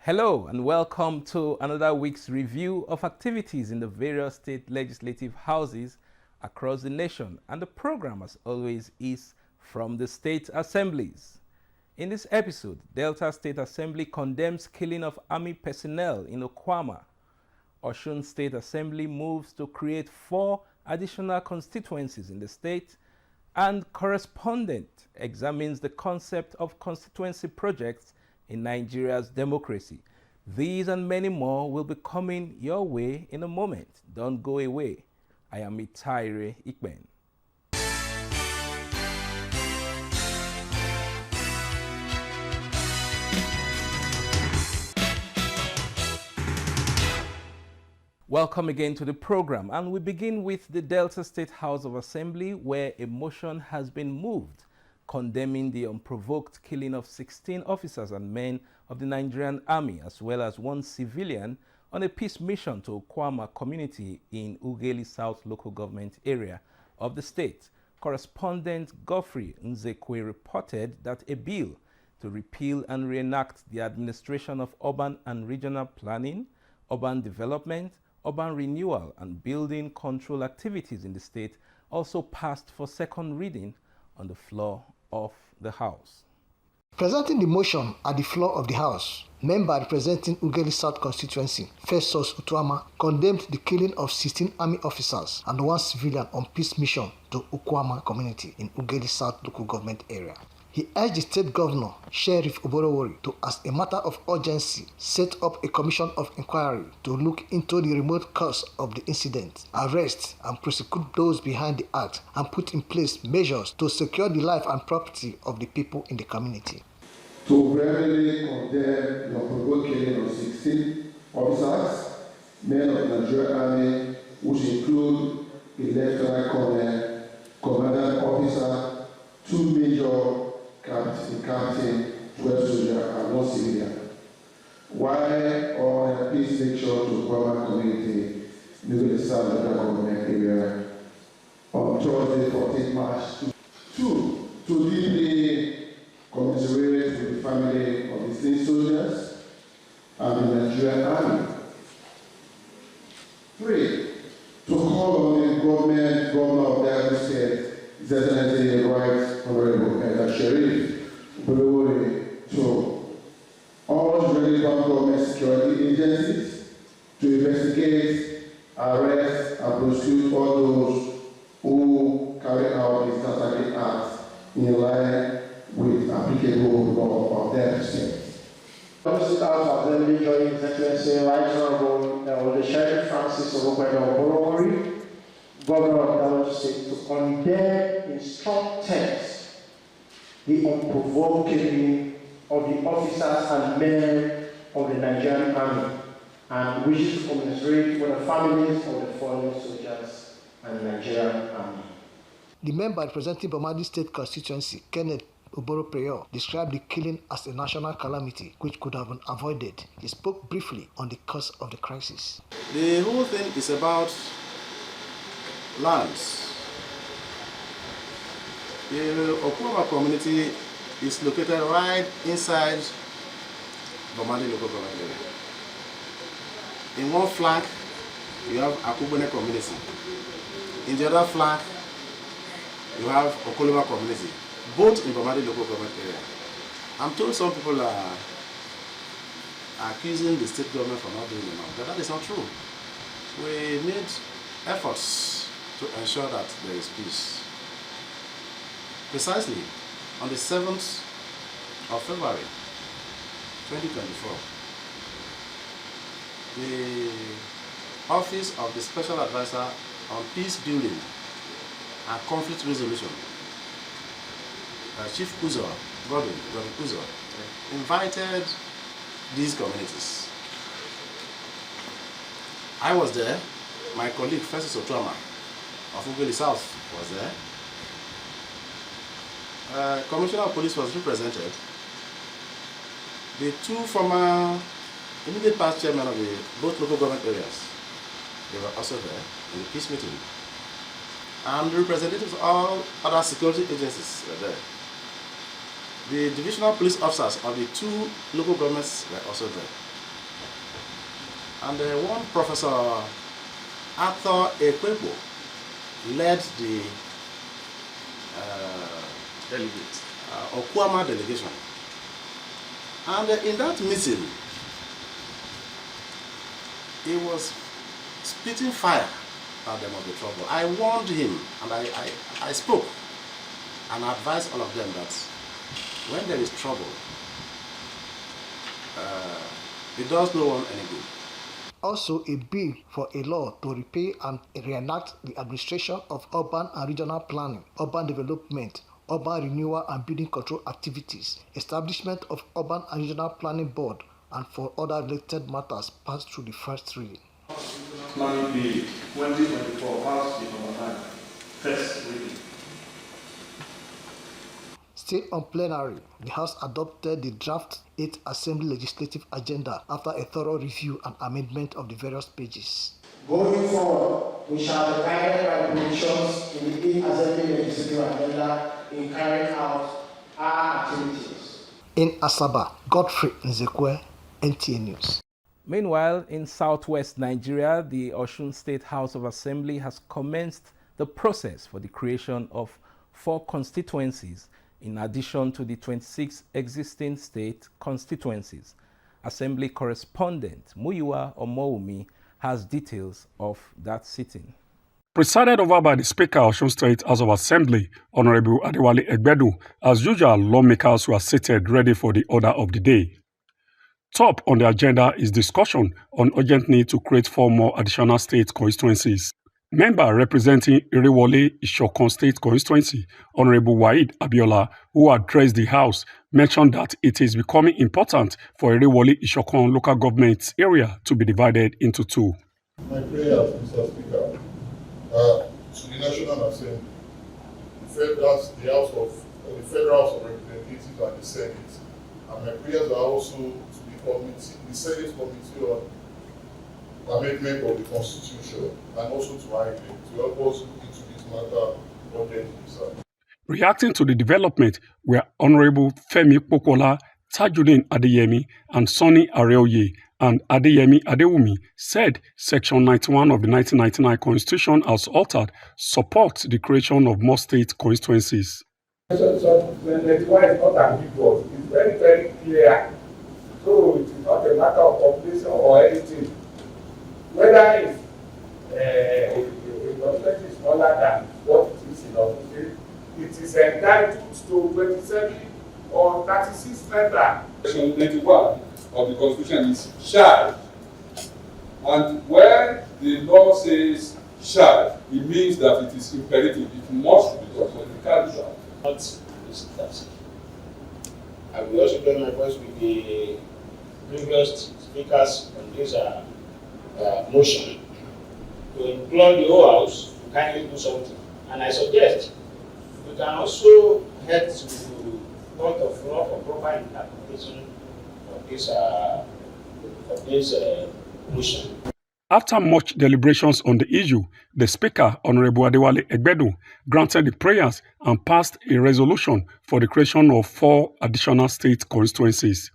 Hello and welcome to another week's review of activities in the various state legislative houses across the nation, and the program, as always, is from the state assemblies. In this episode, Delta State Assembly condemns killing of army personnel in Okwama. Osun State Assembly moves to create 4 additional constituencies in the state, and correspondent examines the concept of constituency projects in Nigeria's democracy. These and many more will be coming your way in a moment. Don't go away. I am Itaire Ikben. Welcome again to the program, and we begin with the Delta State House of Assembly, where a motion has been moved condemning the unprovoked killing of 16 officers and men of the Nigerian Army, as well as 1 civilian on a peace mission to Okwama community in Ughelli South local government area of the state. Correspondent Godfrey Nzekwe reported that a bill to repeal and reenact the administration of urban and regional planning, urban development, urban renewal, and building control activities in the state also passed for second reading on the floor of the House. Presenting the motion at the floor of the House, member representing Ughelli South constituency, Festus Utuama, condemned the killing of 16 army officers and 1 civilian on peace mission to Okwama community in Ughelli South local government area. He urged the state governor, Sheriff Oborowori, to, as a matter of urgency, set up a commission of inquiry to look into the remote cause of the incident, arrest and prosecute those behind the act, and put in place measures to secure the life and property of the people in the community. To vehemently condemn the unprovoked killing of 16 officers, men of the Nigerian Army, which include a lieutenant colonel, commandant officer, 2 major captain, 12 soldiers, and 1 civilian. While on a peace mission to Okwama community, Ughelli South local government area, on Thursday, 14 March. 2. To deeply commiserate with the family of the 16 soldiers and the Nigerian Army. 3. To call on the governor of Delta State, His Excellency the Right Honorable Sheriff Oborowori, to all relevant government security agencies to investigate, arrest, and prosecute all those who carry out these attacking acts in line with applicable law of Delta State. State House Assembly joining His Excellency Right Honorable the Sheriff Francis Oborowori, Governor of Delta State, to condemn in strong terms the unprovoked killing of the officers and men of the Nigerian Army, and wishes to commiserate with the families of the fallen soldiers and the Nigerian Army. The member representing Bamadi State constituency, Kenneth Oboro described the killing as a national calamity which could have been avoided. He spoke briefly on the cause of the crisis. The whole thing is about lands. The Okwama community is located right inside Bamadi local government area. In one flank, you have Akubene community. In the other flank, you have Okoloma community, both in Bamadi local government area. I'm told some people are accusing the state government for not doing enough, but that is not true. We made efforts to ensure that there is peace. Precisely on the 7th of February 2024, the Office of the Special Advisor on Peace Building and Conflict Resolution, Chief Uzo, Godwin Uzo, invited these communities. I was there, my colleague Festus Utuama of Ughelli South was there. Commissioner of Police was represented. The 2 former immediate past chairmen of the both local government areas, they were also there in the peace meeting. And the representatives of all other security agencies were there. The divisional police officers of the 2 local governments were also there. And one Professor Arthur Ekwepo led the Okwama delegation. And in that meeting, he was spitting fire that there must be trouble. I warned him, and I spoke and advised all of them that when there is trouble, it does no one any good. Also, a bill for a law to repeal and reenact the administration of urban and regional planning, urban development, urban renewal and building control activities, establishment of urban and regional planning board, and for other related matters passed through the first reading. Planning Bill 2024 passed in number 9, first reading. Still on plenary, the House adopted the draft 8th Assembly Legislative Agenda after a thorough review and amendment of the various pages. Going forward, we shall be guided by the provisions in the 8th Assembly Legislative Agenda in carrying out our activities. In Asaba, Godfrey Nzekwe, NTA News. Meanwhile, in southwest Nigeria, the Osun State House of Assembly has commenced the process for the creation of 4 constituencies in addition to the 26 existing state constituencies. Assembly correspondent Muyiwa Omoumi has details of that sitting. Presided over by the Speaker of Osun State House of Assembly, Honorable Adewale Egbedu, as usual, lawmakers were seated ready for the order of the day. Top on the agenda is discussion on urgent need to create 4 more additional state constituencies. Member representing Irewole Ishokon State Constituency, Honorable Waheed Abiola, who addressed the House, mentioned that it is becoming important for Irewole Ishokon local government area to be divided into 2. My prayers, Mr. Speaker, to the National Assembly, the Federal House of Representatives and the Senate, and my prayers are also to the Senate Committee on Amendment of the Constitution and also to INEC to help us look into this matter urgently, sir. Reacting to the development were Honorable Femi Pokola, Tajuddin Adeyemi, and Sonny Areoye, and Adeyemi Adewumi said Section 91 of the 1999 Constitution, as altered, supports the creation of more state constituencies. So 91 is not ambiguous. It's very, very clear. So it is not a matter of population or anything. Whether a constituency is smaller than what it is in Osun State, it is entitled to 27 or 36 members. Section 91 of the Constitution is shall, and when the law says shall, it means that it is imperative, it must be done, so it can't shall. Not this task. I will also join my voice with the previous speakers on this motion to implore the whole House to kindly do something. And I suggest we can also head to the court of law for proper interpretation of this motion. After much deliberations on the issue, the Speaker, Honorable Adewale Egbedu, granted the prayers and passed a resolution for the creation of 4 additional state constituencies.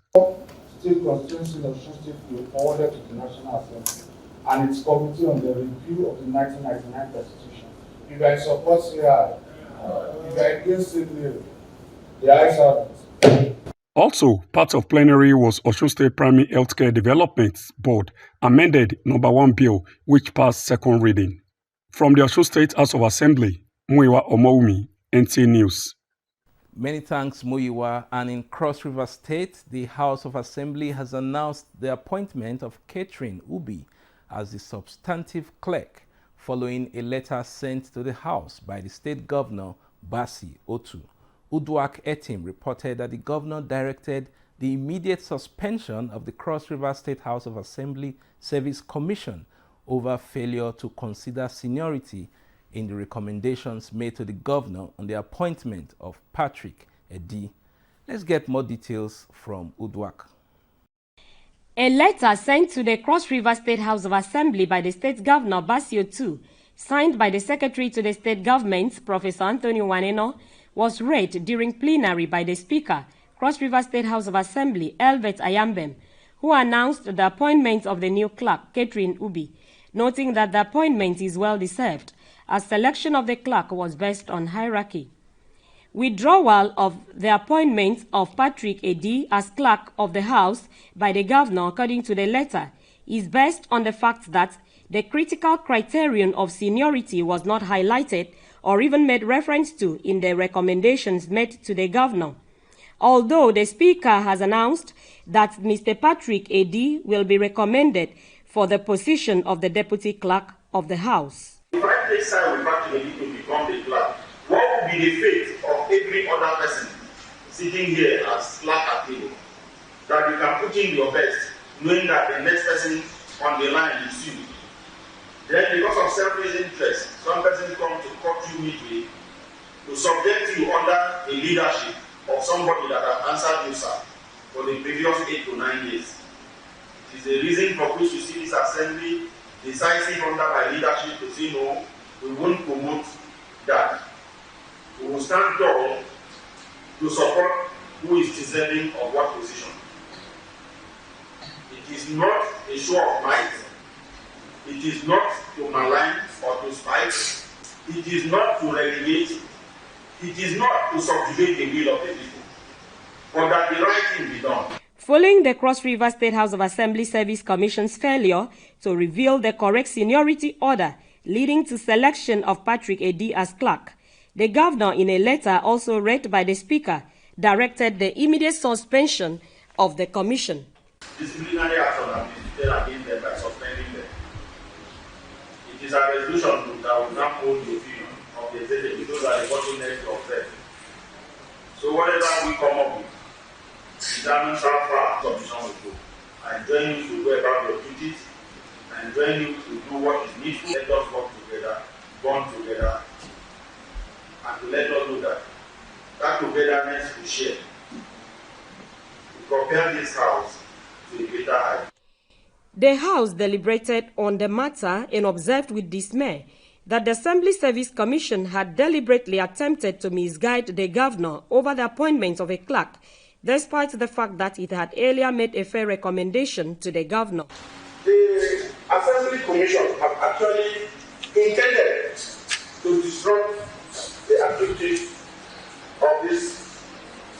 State constituencies of Osun State will be forwarded to the National Assembly and its committee on the review of the 1999 Constitution. If you are in support, say aye. If you are against it, the ayes have it. Also, part of plenary was Osun State Primary Healthcare Development Board, amended number 1 bill, which passed second reading. From the Osun State House of Assembly, Muyiwa Omoumi, NTA News. Many thanks, Muyiwa. And in Cross River State, the House of Assembly has announced the appointment of Catherine Ubi as the substantive clerk, following a letter sent to the House by the State Governor, Basi Otu. Uduak Etim reported that the governor directed the immediate suspension of the Cross River State House of Assembly Service Commission over failure to consider seniority in the recommendations made to the governor on the appointment of Patrick Edi. Let's get more details from Uduak. A letter sent to the Cross River State House of Assembly by the State Governor Basi Otu, signed by the Secretary to the State Government, Professor Anthony Waneno, was read during plenary by the Speaker, Cross River State House of Assembly, Elbert Ayambem, who announced the appointment of the new clerk, Catherine Ubi, noting that the appointment is well-deserved, as selection of the clerk was based on hierarchy. Withdrawal of the appointment of Patrick Edi as clerk of the House by the governor, according to the letter, is based on the fact that the critical criterion of seniority was not highlighted or even made reference to in the recommendations made to the governor. Although the Speaker has announced that Mr. Patrick Edi will be recommended for the position of the Deputy Clerk of the House. If I take side with Patrick Edi to become the clerk, what will be the fate of every other person sitting here as clerk at table? That you can put in your best, knowing that the next person on the line is you. Then, because of selfish interest, some person come to cut you midway to subject you under the leadership of somebody that has answered you, sir, for the previous 8 to 9 years. It is the reason for which you see this assembly decisive under my leadership to say no, we won't promote that. We will stand tall to support who is deserving of what position. It is not a show of might. It is not to malign or to spite. It is not to relegate. It is not to subjugate the will of the people. But that the right thing be done. Following the Cross River State House of Assembly Service Commission's failure to reveal the correct seniority order leading to selection of Patrick Edi as clerk, the governor, in a letter also read by the Speaker, directed the immediate suspension of the commission. Disciplinary action has been taken against them by suspending them. It is a resolution that will not hold the opinion of the executive. Those are the bottlenecks of them. So whatever we come up with, determines how far our commission will go. I join you to go about your duties. I join you to do what is needful. Let us work together, bond together, and to let us know that that togetherness we share. We compare this house to a greater height. The House deliberated on the matter and observed with dismay that the Assembly Service Commission had deliberately attempted to misguide the governor over the appointment of a clerk, despite the fact that it had earlier made a fair recommendation to the governor. The Assembly Commission have actually intended to disrupt the activities of this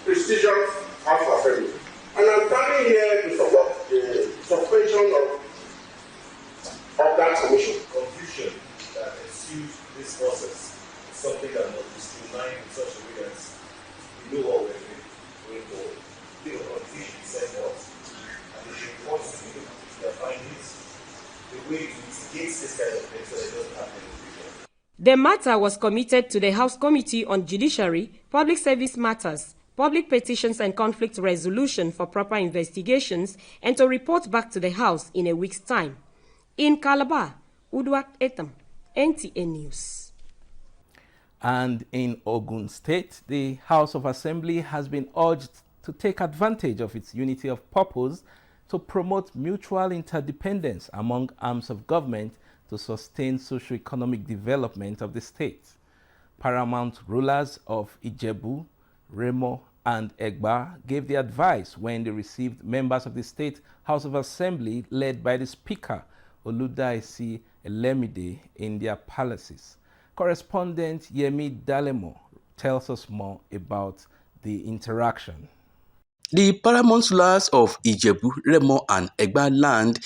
prestigious House of Assembly. And I'm standing here to support the suspension of that commission. Confusion that ensued this process is something that must be streamlined in such a way that we know what we're doing going forward. The confusion is set forth, and they should report to you their findings, the way to mitigate this kind of thing so that it doesn't happen in the future. The matter was committed to the House Committee on Judiciary, Public Service Matters, Public Petitions and Conflict Resolution for proper investigations and to report back to the House in a week's time. In Calabar, Udwak Etam, NTA News. And in Ogun State, the House of Assembly has been urged to take advantage of its unity of purpose to promote mutual interdependence among arms of government to sustain socio-economic development of the state. Paramount rulers of Ijebu, Remo, and Egba gave the advice when they received members of the State House of Assembly led by the Speaker, Oludaisi Elemide, in their palaces. Correspondent Yemi Dalemo tells us more about the interaction. The paramount rulers of Ijebu, Remo, and Egba land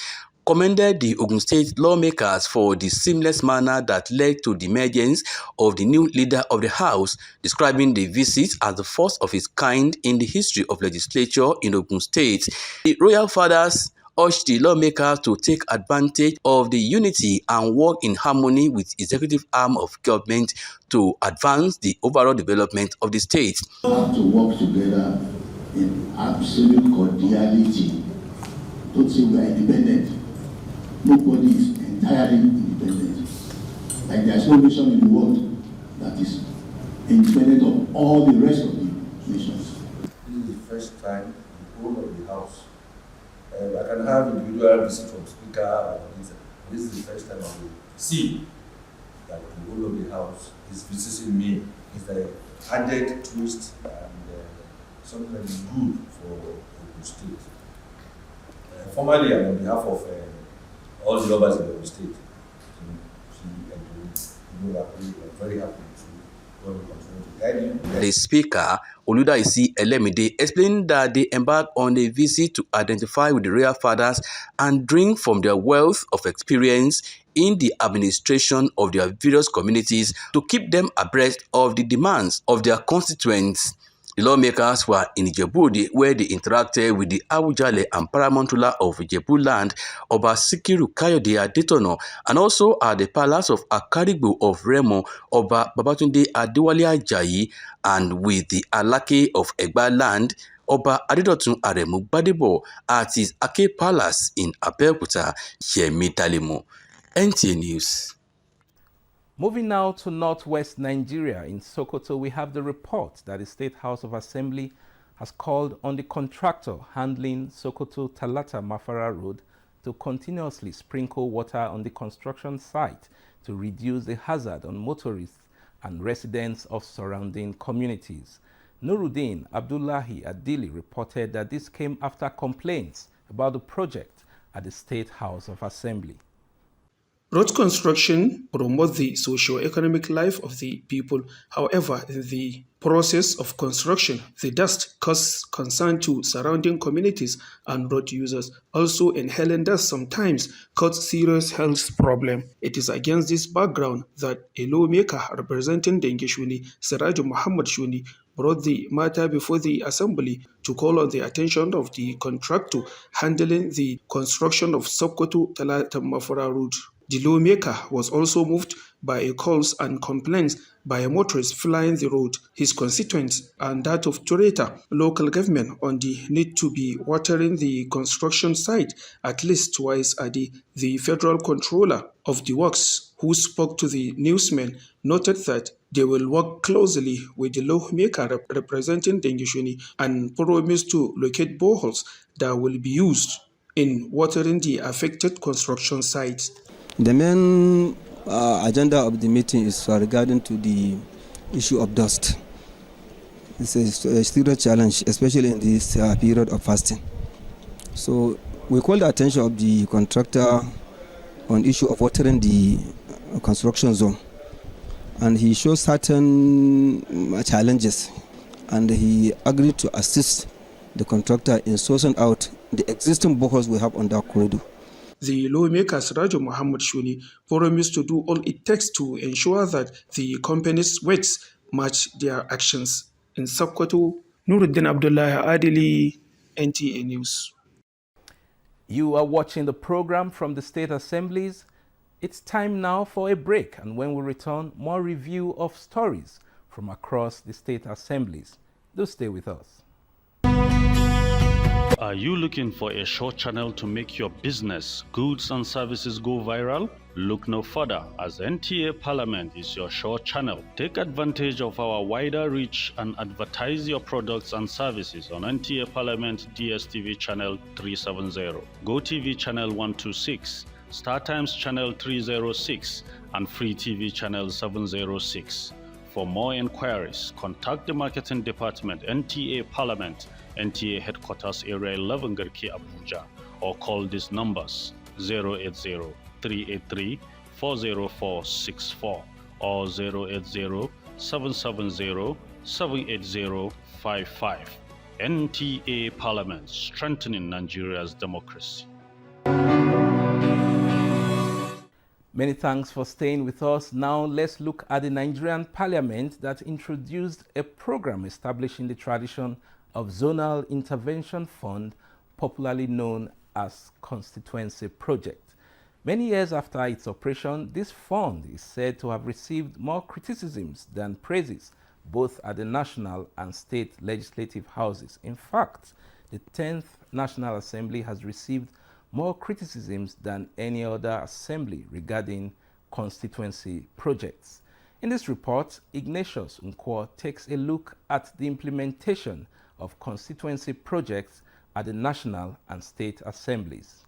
commended the Ogun State lawmakers for the seamless manner that led to the emergence of the new leader of the House, describing the visit as the first of its kind in the history of legislature in Ogun State. The royal fathers urged the lawmakers to take advantage of the unity and work in harmony with the executive arm of government to advance the overall development of the state. We have to work together in absolute cordiality. Don't say we are independent. Nobody is entirely independent. Like there's no nation in the world that is independent of all the rest of the nations. This is the first time in the whole of the House. I can have individual visit from Speaker or this is the first time I will see that the whole of the House is visiting me. It's an added twist and something that is good for the state. formally and on behalf of all the robbers in the state, we are very happy to continue to guide you. The speaker, Oludaisi Elemide, explained that they embarked on a visit to identify with the royal fathers and drink from their wealth of experience in the administration of their various communities to keep them abreast of the demands of their constituents. The lawmakers were in Ijebu, where they interacted with the Abuja and paramount ruler of Ijebu land, Oba Sikiru Kayode Adetono, and also at the palace of Akarigbo of Remo, Oba Babatunde Adewale Ajayi, and with the Alake of Egba land, Oba Adedotun Aremu Gbadebo, at his Ake Palace in Abeokuta. Yemi Dalemo, NTA News. Moving now to northwest Nigeria, in Sokoto, we have the report that the State House of Assembly has called on the contractor handling Sokoto Talata Mafara Road to continuously sprinkle water on the construction site to reduce the hazard on motorists and residents of surrounding communities. Nuruddin Abdullahi Adili reported that this came after complaints about the project at the State House of Assembly. Road construction promotes the socio-economic life of the people. However, in the process of construction, the dust causes concern to surrounding communities and road users. Also, inhaling dust sometimes causes serious health problems. It is against this background that a lawmaker representing Dengue Shuni, Siraju Muhammad Shuni, brought the matter before the Assembly to call on the attention of the contractor handling the construction of Sokoto Talata Mafara Road. The lawmaker was also moved by calls and complaints by a motorist flying the road, his constituents, and that of Toreta local government on the need to be watering the construction site at least twice a day. The federal controller of the works, who spoke to the newsmen, noted that they will work closely with the lawmaker representing Dengishuni and promised to locate boreholes that will be used in watering the affected construction sites. The main agenda of the meeting is regarding to the issue of dust. It's a serious challenge, especially in this period of fasting. So we call the attention of the contractor on issue of watering the construction zone. And he shows certain challenges, and he agreed to assist the contractor in sourcing out the existing boreholes we have on that corridor. The lawmaker Siraju Muhammad Shuni promised to do all it takes to ensure that the company's words match their actions. In Sokoto, Nuruddin Abdullahi Adili, NTA News. You are watching the program from the State Assemblies. It's time now for a break, and when we return, more review of stories from across the State Assemblies. Do stay with us. Are you looking for a short channel to make your business, goods and services go viral? Look no further, as NTA Parliament is your short channel. Take advantage of our wider reach and advertise your products and services on NTA Parliament DSTV channel 370, GoTV channel 126, StarTimes channel 306, and Free TV channel 706. For more inquiries, contact the marketing department, NTA Parliament, NTA Headquarters Area 11 Garki Abuja, or call these numbers 080-383-40464 or 080-770-78055. NTA Parliament, strengthening Nigeria's democracy. Many thanks for staying with us. Now let's look at the Nigerian Parliament that introduced a program establishing the tradition of Zonal Intervention Fund, popularly known as Constituency Project. Many years after its operation, this fund is said to have received more criticisms than praises, both at the national and state legislative houses. In fact, the 10th National Assembly has received more criticisms than any other assembly regarding constituency projects. In this report, Ignatius Nkwo takes a look at the implementation of constituency projects at the national and state assemblies.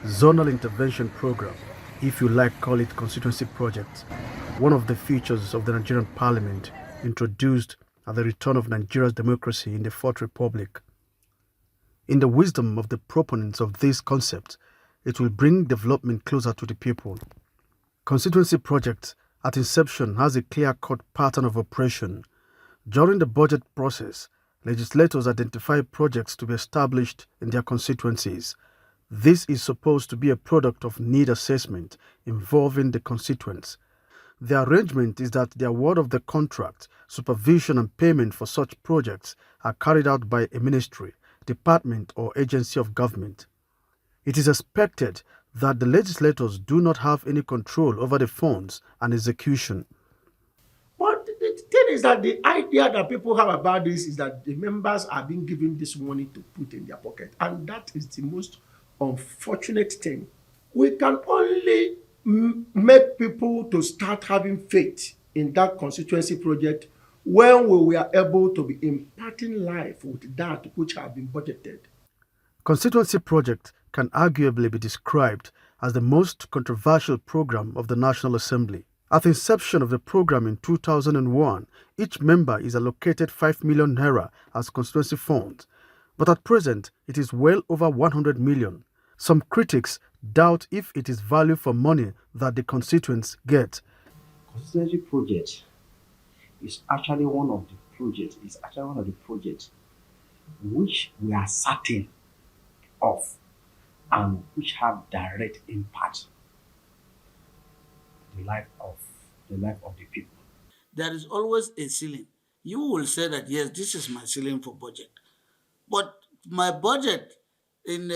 Zonal Intervention Program, if you like call it constituency project, one of the features of the Nigerian Parliament introduced at the return of Nigeria's democracy in the Fourth Republic. In the wisdom of the proponents of this concept, it will bring development closer to the people. Constituency project at inception has a clear-cut pattern of operation. During the budget process, legislators identify projects to be established in their constituencies. This is supposed to be a product of need assessment involving the constituents. The arrangement is that the award of the contract, supervision and payment for such projects are carried out by a ministry, department or agency of government. It is expected that the legislators do not have any control over the funds and execution. But the thing is that the idea that people have about this is that the members are being given this money to put in their pocket. And that is the most unfortunate thing. We can only make people to start having faith in that constituency project when we were able to be imparting life with that which have been budgeted. Constituency project can arguably be described as the most controversial program of the National Assembly. At the inception of the program in 2001, each member is allocated 5 million naira as constituency funds, but at present it is well over 100 million. Some critics doubt if it is value for money that the constituents get. Constituency project is actually one of the projects which we are certain of and which have direct impact the life of the people. There is always a ceiling. You will say that yes, this is my ceiling for budget, but my budget in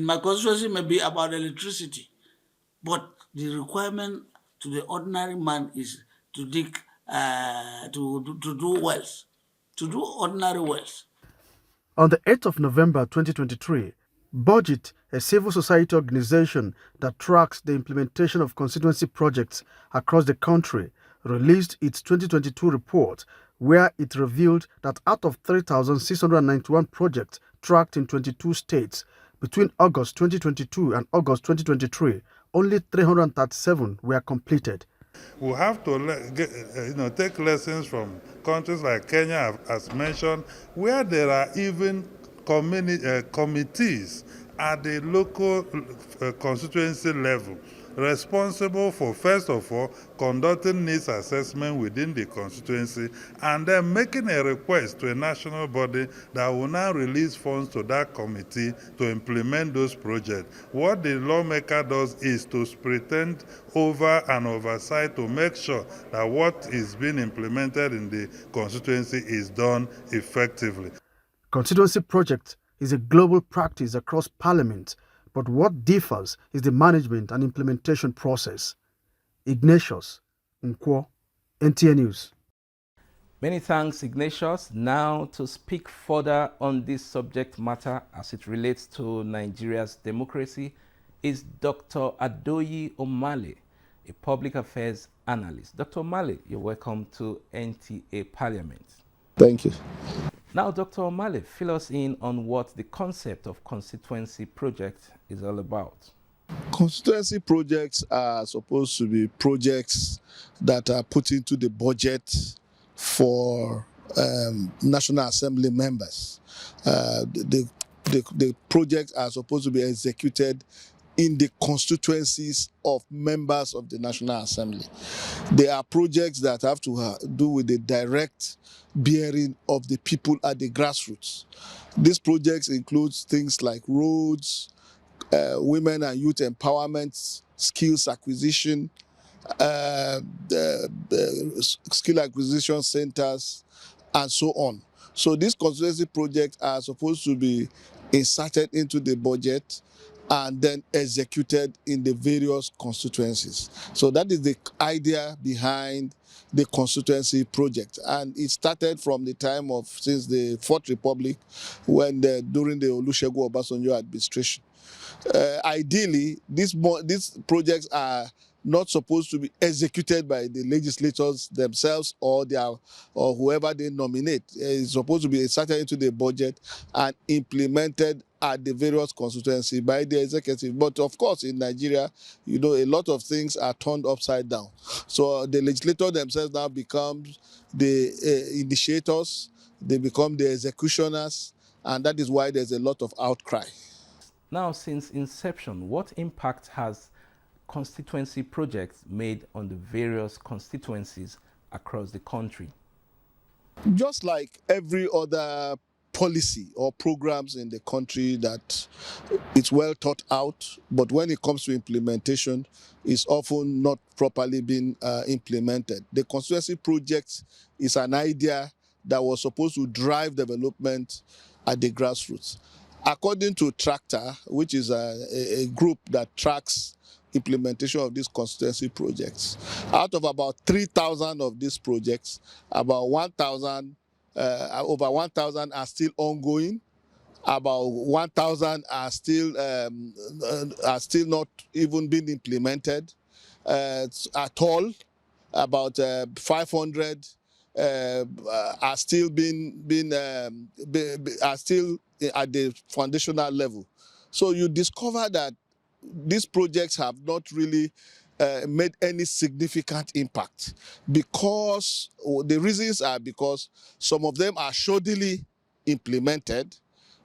my constituency may be about electricity, but the requirement to the ordinary man is to dig to do wells, to do ordinary wells. On the 8th of November 2023, Budget, a civil society organization that tracks the implementation of constituency projects across the country, released its 2022 report, where it revealed that out of 3,691 projects tracked in 22 states, between August 2022 and August 2023, only 337 were completed. We have to take lessons from countries like Kenya, as mentioned, where there are even committees at the local constituency level responsible for, first of all, conducting needs assessment within the constituency and then making a request to a national body that will now release funds to that committee to implement those projects. What the lawmaker does is to pretend over and oversight to make sure that what is being implemented in the constituency is done effectively. Constituency project is a global practice across parliament, but what differs is the management and implementation process. Ignatius Nkwo, NTA News. Many thanks, Ignatius. Now to speak further on this subject matter as it relates to Nigeria's democracy is Dr. Adoyi Omale, a public affairs analyst. Dr. Omale, you're welcome to NTA Parliament. Thank you. Now, Dr. Omale, fill us in on what the concept of constituency project is all about. Constituency projects are supposed to be projects that are put into the budget for National Assembly members. The projects are supposed to be executed in the constituencies of members of the National Assembly. They are projects that have to do with the direct bearing of the people at the grassroots. These projects include things like roads, women and youth empowerment, skills acquisition, the skill acquisition centers, and so on. So these constituency projects are supposed to be inserted into the budget and then executed in the various constituencies. So that is the idea behind the constituency project. And it started from the time of, since the Fourth Republic, when during the Olusegun Obasanjo administration. Ideally, these projects are not supposed to be executed by the legislators themselves or whoever they nominate. It's supposed to be inserted into the budget and implemented at the various constituencies by the executive. But of course, in Nigeria, a lot of things are turned upside down. So the legislators themselves now become the initiators, they become the executioners, and that is why there's a lot of outcry. Now, since inception, what impact has constituency projects made on the various constituencies across the country? Just like every other policy or programs in the country that it's well thought out, but when it comes to implementation, it's often not properly being implemented. The constituency project is an idea that was supposed to drive development at the grassroots. According to Tractor, which is a group that tracks implementation of these constituency projects, out of about 3,000 of these projects, about 1,000, over 1,000 are still ongoing. About 1,000 are still not even being implemented at all. About 500 are still are still at the foundational level. So you discover that these projects have not really made any significant impact, because the reasons are because some of them are shoddily implemented.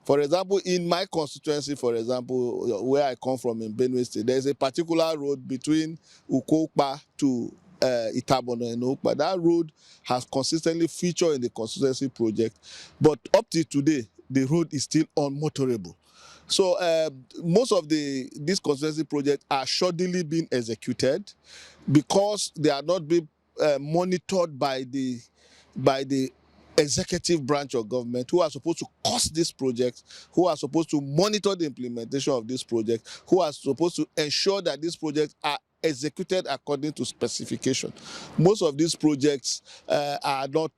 For example, in my constituency, for example, where I come from in Benue State, there's a particular road between Ukokpa to Itabono and Ukpa. That road has consistently featured in the constituency project, but up to today, the road is still unmotorable. So most of these constituency projects are shoddily being executed because they are not being monitored by the executive branch of government, who are supposed to cost these projects, who are supposed to monitor the implementation of this project, who are supposed to ensure that these projects are executed according to specification. Most of these projects are not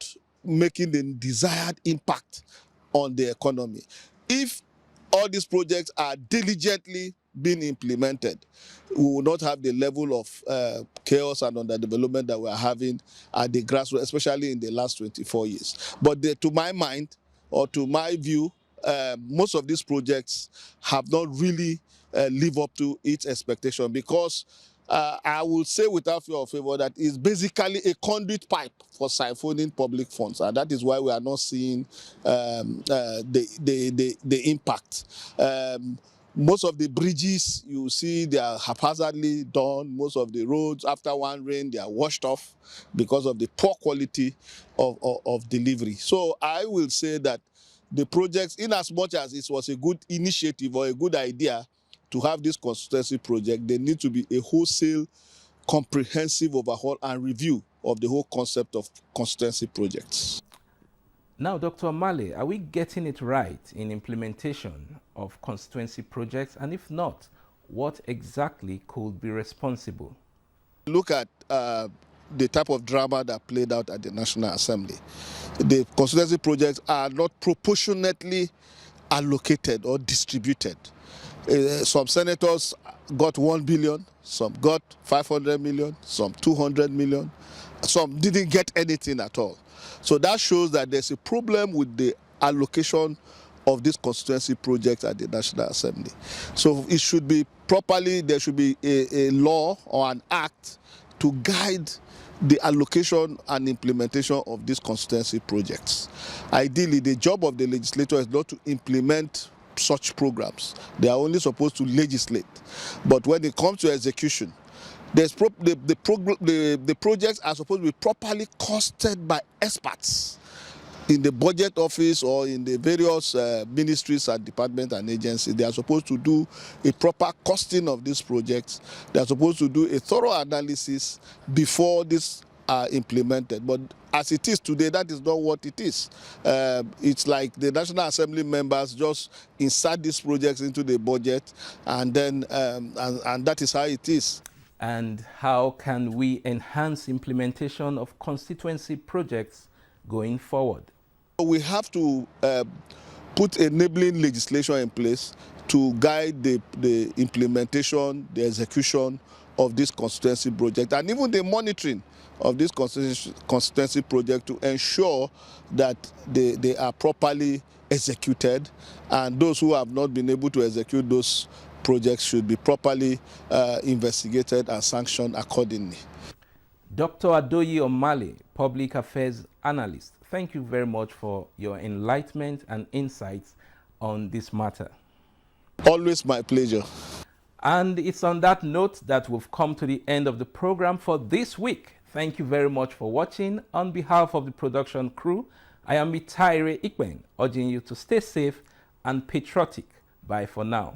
making the desired impact on the economy. If all these projects are diligently being implemented, we will not have the level of chaos and underdevelopment that we are having at the grassroots, especially in the last 24 years. But to my mind, or to my view, most of these projects have not really lived up to its expectation, because I will say without fear or favor that it's basically a conduit pipe for siphoning public funds, and that is why we are not seeing the impact. Most of the bridges, you see, they are haphazardly done. Most of the roads, after one rain, they are washed off because of the poor quality of delivery. So I will say that the projects, in as much as it was a good initiative or a good idea to have this constituency project, there need to be a wholesale, comprehensive overhaul and review of the whole concept of constituency projects. Now, Dr. Omale, are we getting it right in implementation of constituency projects? And if not, what exactly could be responsible? Look at the type of drama that played out at the National Assembly. The constituency projects are not proportionately allocated or distributed. Some senators got 1 billion, some got 500 million, some 200 million, some didn't get anything at all. So that shows that there's a problem with the allocation of this constituency project at the National Assembly. So it should be properly, there should be a law or an act to guide the allocation and implementation of these constituency projects. Ideally, the job of the legislator is not to implement such programs. They are only supposed to legislate. But when it comes to execution, the projects are supposed to be properly costed by experts in the budget office or in the various ministries and departments and agencies. They are supposed to do a proper costing of these projects. They are supposed to do a thorough analysis before these are implemented. But as it is today, that is not what it is. It's like the National Assembly members just insert these projects into the budget, and then and that is how it is. And how can we enhance implementation of constituency projects going forward? We have to put enabling legislation in place to guide the implementation, the execution of this constituency project, and even the monitoring of this constituency project, to ensure that they are properly executed, and those who have not been able to execute those projects should be properly investigated and sanctioned accordingly. Dr. Adoyi Omale, Public Affairs Analyst, thank you very much for your enlightenment and insights on this matter. Always my pleasure. And it's on that note that we've come to the end of the program for this week. Thank you very much for watching. On behalf of the production crew, I am Mitaire Ikwen, urging you to stay safe and patriotic. Bye for now.